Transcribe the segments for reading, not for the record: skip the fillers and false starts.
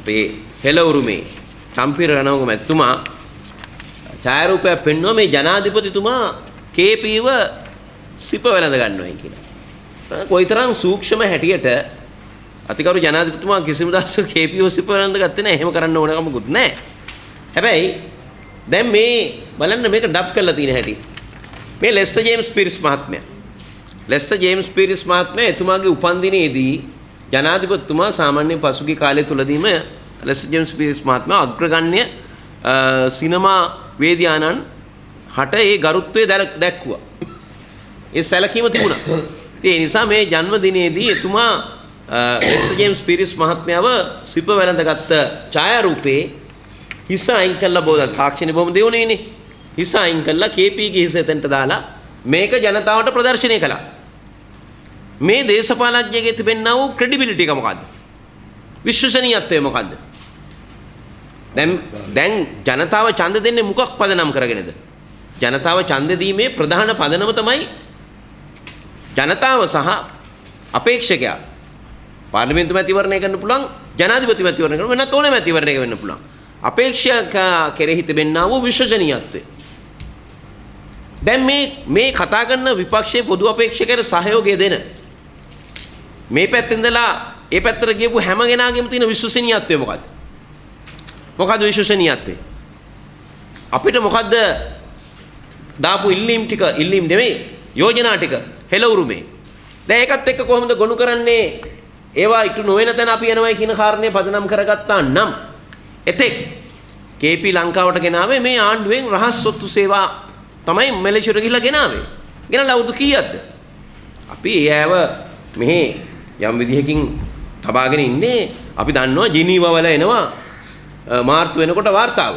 අපේ හෙළවුරුමේ චම්පිර රණවක මැතිතුමා ඡායාරූපයක් පෙන්වුවා මේ ජනාධිපතිතුමා කේපීව සිප වැළඳ ගන්නවායි කියලා. කොයිතරම් සූක්ෂම හැටියට අතිකරු ජනාධිපතිතුමා කිසිම දවසක කේපීව සිප වැළඳ ගත්තේ නැහැ. එහෙම කරන්න ඕන කමකුත් නැහැ. හැබැයි දැන් මේ බලන්න මේක ඩබ් කරලා තියෙන හැටි. මේ ලෙස්ටර් ජේම්ස් පීරිස් මහත්මයා. ලෙස්ටර් ජේම්ස් පීරිස් මහත්මයා එතුමාගේ උපන්දිනයේදී ජනාධිපතිතුමා සාමාන්‍ය පසුගිය කාලය තුලදීම ලෙස්ටර් ජේම්ස් පීරිස් මහත්මයා අග්‍රගණ්‍ය සිනමා වේදියානන් හට ඒ ගරුත්වය දැක්වුවා. ඒ සැලකීම තිබුණා. ඒ නිසා මේ ජන්මදිනයේදී එතුමා ලෙස්ටර් ජේම්ස් පීරිස් මහත්මයාව සිප වැළඳගත් ඡායාරූපේ හිස අයින් කළා බෝධ තාක්ෂණය බොහොම දෙවුනේනේ. හිස අයින් කළා කේපීගේ හිස එතනට දාලා මේක ජනතාවට ප්‍රදර්ශනය කළා. මේ දේශපාලඥයෙක්ගේ තිබෙනා වූ ක්‍රෙඩිබිලිටි එක මොකද්ද? විශ්වසනීයත්වය මොකද්ද? දැන් ජනතාව ඡන්ද දෙන්නේ මොකක් පදනම් කරගෙනද? ජනතාව ඡන්ද දීමේ ප්‍රධාන පදනම තමයි ජනතාව සහ අපේක්ෂකයා. පාර්ලිමේන්තු මැතිවරණය කරන්න පුළුවන්, ජනාධිපති මැතිවරණය කරන්න වෙනත් ඕනෑම මැතිවරණයක වෙන්න පුළුවන්. අපේක්ෂකයා කෙරෙහි තිබෙනා වූ විශ්වසනීයත්වය. දැන් මේ කතා කරන විපක්ෂයේ පොදු අපේක්ෂකයට සහයෝගය දෙන මේ පැත්තෙන් ඉඳලා ඒ පැත්තට ගියපු හැම කෙනාගේම තියෙන විශ්වසනීයත්වය මොකද්ද? මොකද්ද විශ්වසනීයත්වය? අපිට මොකද්ද දාපු ඉල්ලීම් නෙමෙයි යෝජනා ටික හෙළවුරුමේ. දැන් ඒකත් එක්ක කොහොමද ගොනු කරන්නේ? ඒවා ඉටු නොවන තැන අපි යනවායි කියන කාරණේ පදනම් කරගත්තා නම් එතෙක් කේපී ලංකාවට ගෙනාවේ මේ ආණ්ඩුවෙන් රහස් සොත්තු සේවා තමයි මැලේසියාවට ගිහිල්ලා ගෙනාවේ. ගෙනලා අවුරුදු කීයක්ද? අපි ඒව මෙහි යම් විදිහකින් තබාගෙන ඉන්නේ. අපි දන්නවා ජිනීවා වල එනවා මාර්තු වෙනකොට වාර්තාව.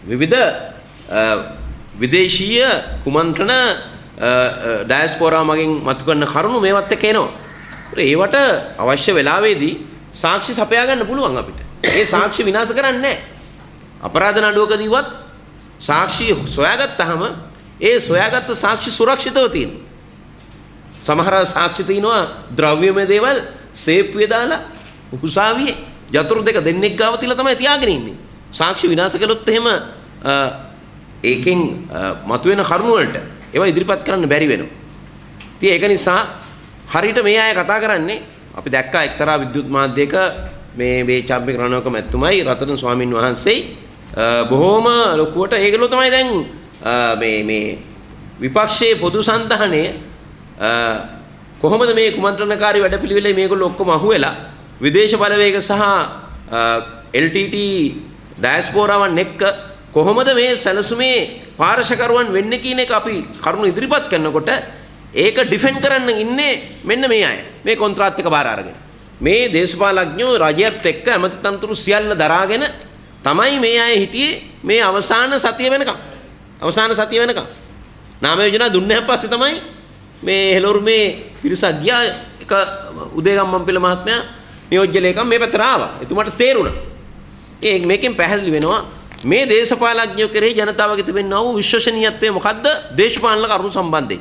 විවිධ විදේශීය කුමන්ත්‍රණ ඩයස්පෝරා මගින් මතු කරන කරුණු මේවත් එක්ක එනවා. ඒවට අවශ්‍ය වෙලාවේදී සාක්ෂි සපයා ගන්න පුළුවන් අපිට. ඒ සාක්ෂි විනාශ කරන්නේ නැහැ. අපරාධ නඩුවකදීවත් සාක්ෂි සොයාගත්තාම ඒ සොයාගත්ත සාක්ෂි සුරක්ෂිතව තියෙනවා. සමහර සාක්ෂි තියෙනවා ද්‍රව්‍යමය දේවල් සේප්පුවේ දාලා උසාවියේ යතුරු දෙක දෙන්නෙක් ගාව තියලා තමයි තියාගෙන ඉන්නේ. සාක්ෂි විනාශ කළොත් එහෙම ඒකෙන් මතුවෙන කරුණු වලට ඒවා ඉදිරිපත් කරන්න බැරි වෙනවා. ඉතින් ඒක නිසා හරියට මේ අය කතා කරන්නේ අපි දැක්කා එක්තරා විද්‍යුත් මාධ්‍යයක මේ චම්පික රණවක මැතිතුමයි රතන ස්වාමින් වහන්සේයි බොහොම ලොකුවට ඒගොල්ලෝ තමයි දැන් මේ විපක්ෂයේ පොදු සන්ධානය කොහොමද මේ කුමන්ත්‍රණකාරී වැඩපිළිවෙලේ මේගොල්ලෝ ඔක්කොම අහුවෙලා විදේශ බලවේග සහ LTT ඩයස්පෝරාවන් එක්ක කොහොමද මේ සැලසුමේ පාර්ශවකරුවන් වෙන්නේ කියන එක අපි කරුණු ඉදිරිපත් කරනකොට ඒක ඩිෆෙන්ඩ් කරන්න ඉන්නේ මෙන්න මේ අය. මේ කොන්ත්‍රාත් එක බාර අරගෙන. මේ දේශපාලඥයෝ රජයත් එක්ක ඇමති තනතුරු සියල්ල දරාගෙන තමයි මේ අය හිටියේ මේ අවසාන සතිය වෙනකම්. අවසාන සතිය වෙනකම්. නාම යෝජනා දුන්නාන් පස්සේ තමයි මේ හෙළවුරුමේ පිරිසක් ගියා. එක උදේගම්මන්පිල මහත්මයා නියෝජ්‍ය ලේකම් මේ පැත්තට ආවා. එතුමාට තේරුණා. මේකෙන් පැහැදිලි වෙනවා මේ දේශපාලඥයෝ කෙරෙහි ජනතාවගේ තිබෙනා වූ විශ්වසනීයත්වය මොකද්ද දේශපාලන කරුණු සම්බන්ධයෙන්.